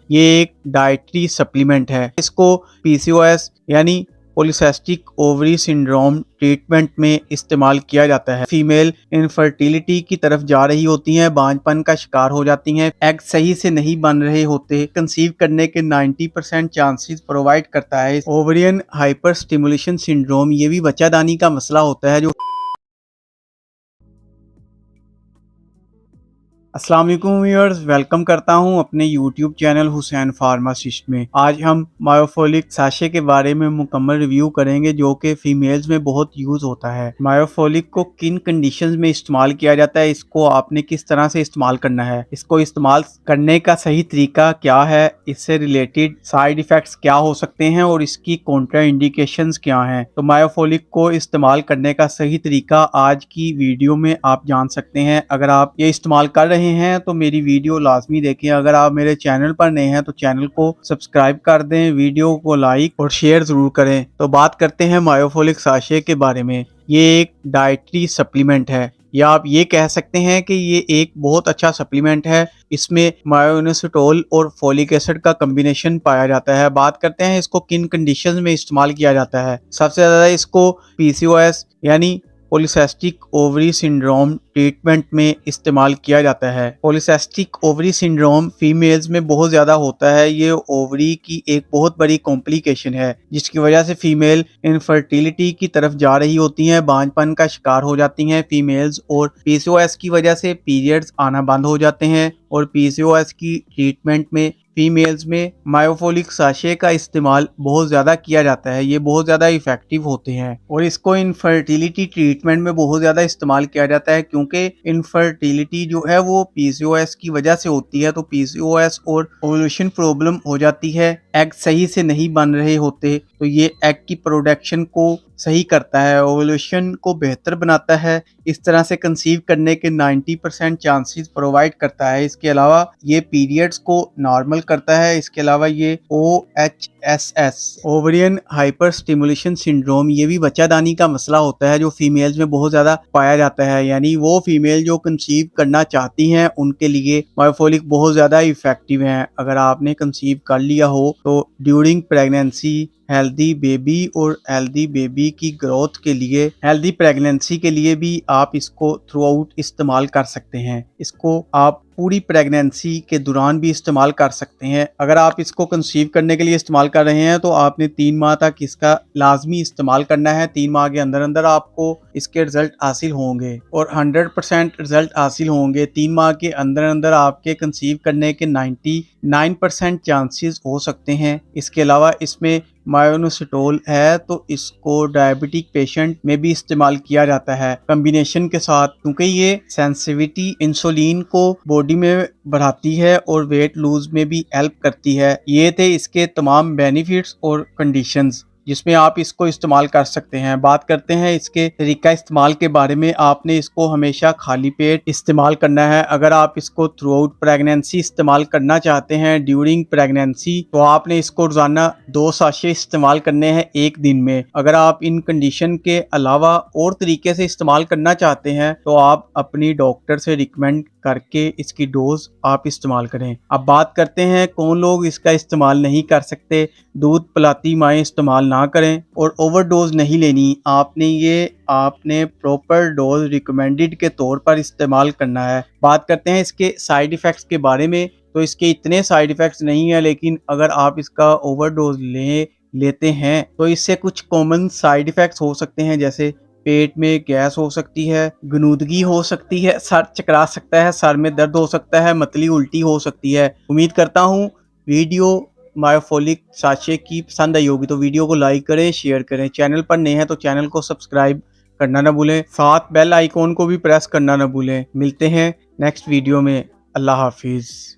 ये एक dietary supplement है। इसको पीसीओएस यानी पॉलीसिस्टिक ओवरी सिंड्रोम ट्रीटमेंट में इस्तेमाल किया जाता है। फीमेल इनफर्टिलिटी की तरफ जा रही होती हैं, बांझपन का शिकार हो जाती हैं, एग सही से नहीं बन रहे होते, कंसीव करने के 90% चांसेस प्रोवाइड करता है। ओवरियन हाइपर स्टिमुलेशन सिंड्रोम ये भी बच्चादानी का मसला होता है जो अस्सलाम वालेकुम व्यूअर्स, वेलकम करता हूं अपने YouTube चैनल हुसैन फार्मासिस्ट में। आज हम मायोफोलिक साशे के बारे में मुकम्मल रिव्यू करेंगे जो कि फीमेल्स में बहुत यूज होता है। मायोफोलिक को किन कंडीशंस में इस्तेमाल किया जाता है, इसको आपने किस तरह से इस्तेमाल करना है, इसको इस्तेमाल करने का सही तरीका क्या है, इससे रिलेटेड साइड इफेक्ट्स क्या हो सकते हैं और इसकी कॉन्ट्रा इंडिकेशंस क्या हैं। तो मायोफोलिक को इस्तेमाल करने का सही तरीका आज की वीडियो में आप जान सकते हैं। अगर आप ये इस्तेमाल कर रहे हैं तो मेरी वीडियो लाजमी देखें। अगर आप मेरे चैनल पर नए हैं तो चैनल को सब्सक्राइब कर दें, वीडियो को लाइक और शेयर जरूर करें। तो बात करते हैं मायोफोलिक साशे के बारे में। ये एक डाइटरी सप्लीमेंट है, या आप ये कह सकते हैं कि ये एक बहुत अच्छा सप्लीमेंट है। इसमें मायोइनोसिटोल और फोलिक एसिड का कॉम्बिनेशन पाया जाता है। बात करते हैं इसको किन कंडीशंस में इस्तेमाल किया जाता है। सबसे ज़्यादा इसको पीसीओएस यानी पॉलीसिस्टिक ओवरी सिंड्रोम ट्रीटमेंट में इस्तेमाल किया जाता है। पॉलीसिस्टिक ओवरी सिंड्रोम फीमेल्स में बहुत ज़्यादा होता है। ये ओवरी की एक बहुत बड़ी कॉम्प्लिकेशन है जिसकी वजह से फीमेल इनफर्टिलिटी की तरफ जा रही होती हैं, बांझपन का शिकार हो जाती हैं फीमेल्स, और पीसीओएस की वजह से पीरियड्स आना बंद हो जाते हैं। और पीसीओएस की ट्रीटमेंट में फीमेल्स में मायोफोलिक साशे का इस्तेमाल बहुत ज़्यादा किया जाता है। ये बहुत ज़्यादा इफेक्टिव होते हैं और इसको इनफर्टिलिटी ट्रीटमेंट में बहुत ज़्यादा इस्तेमाल किया जाता है क्योंकि इनफर्टिलिटी जो है वो पीसीओएस की वजह से होती है। तो पीसीओएस और ओव्यूलेशन प्रॉब्लम हो जाती है, एग सही से नहीं बन रहे होते, तो ये एग की प्रोडक्शन को सही करता है, ओव्यूलेशन को बेहतर बनाता है। इस तरह से कंसीव करने के 90% चांसेस प्रोवाइड करता है। इसके अलावा ये पीरियड्स को नॉर्मल करता है। इसके अलावा ये OHSS ovarian hyper stimulation syndrome ये भी बच्चादानी का मसला होता है जो फीमेल्स में बहुत ज़्यादा पाया जाता है। यानी वो फीमेल जो कंसीव करना चाहती हैं उनके लिए मायोफोलिक बहुत ज़्यादा इफेक्टिव है। अगर आपने कंसीव कर लिया हो तो ड्यूरिंग प्रेगनेंसी हेल्दी बेबी और हेल्दी बेबी की ग्रोथ के लिए, हेल्दी प्रेगनेंसी के लिए भी आप इसको थ्रू आउट इस्तेमाल कर सकते हैं। इसको आप पूरी प्रेगनेंसी के दौरान भी इस्तेमाल कर सकते हैं। अगर आप इसको कंसीव करने के लिए इस्तेमाल कर रहे हैं तो आपने 3 माह तक इसका लाजमी इस्तेमाल करना है। 3 माह के अंदर अंदर आपको इसके रिजल्ट हासिल होंगे और 100% रिजल्ट हासिल होंगे। 3 माह के अंदर अंदर आपके कंसीव करने के 99% चांसेस हो सकते हैं। इसके अलावा इसमें मायोइनोसिटोल है तो इसको डायबिटिक पेशेंट में भी इस्तेमाल किया जाता है कॉम्बिनेशन के साथ, क्योंकि ये सेंसिटिविटी इंसुलिन को बॉडी में बढ़ाती है और वेट लूज में भी हेल्प करती है। ये थे इसके तमाम बेनिफिट्स और कंडीशंस जिसमें आप इसको इस्तेमाल कर सकते हैं। बात करते हैं इसके तरीका इस्तेमाल के बारे में। आपने इसको हमेशा खाली पेट इस्तेमाल करना है। अगर आप इसको थ्रू आउट प्रेगनेंसी इस्तेमाल करना चाहते हैं ड्यूरिंग प्रेगनेंसी तो आपने इसको रोजाना 2 साशे इस्तेमाल करने हैं एक दिन में। अगर आप इन कंडीशन के अलावा और तरीके से इस्तेमाल करना चाहते हैं तो आप अपनी डॉक्टर से रिकमेंड करके इसकी डोज आप इस्तेमाल करें। अब बात करते हैं कौन लोग इसका इस्तेमाल नहीं कर सकते। दूध पिलाती माएँ इस्तेमाल ना करें और ओवरडोज नहीं लेनी। आपने प्रॉपर डोज रिकमेंडेड के तौर पर इस्तेमाल करना है। बात करते हैं इसके साइड इफ़ेक्ट्स के बारे में। तो इसके इतने साइड इफ़ेक्ट्स नहीं है, लेकिन अगर आप इसका ओवरडोज लेते हैं तो इससे कुछ कॉमन साइड इफ़ेक्ट्स हो सकते हैं, जैसे पेट में गैस हो सकती है, गनुदगी हो सकती है, सर चकरा सकता है, सर में दर्द हो सकता है, मतली उल्टी हो सकती है। उम्मीद करता हूँ वीडियो मायोफोलिक साशे की पसंद आई होगी। तो वीडियो को लाइक करें, शेयर करें। चैनल पर नए हैं तो चैनल को सब्सक्राइब करना ना भूलें, साथ बेल आइकॉन को भी प्रेस करना ना भूलें। मिलते हैं नेक्स्ट वीडियो में। अल्लाह हाफिज़।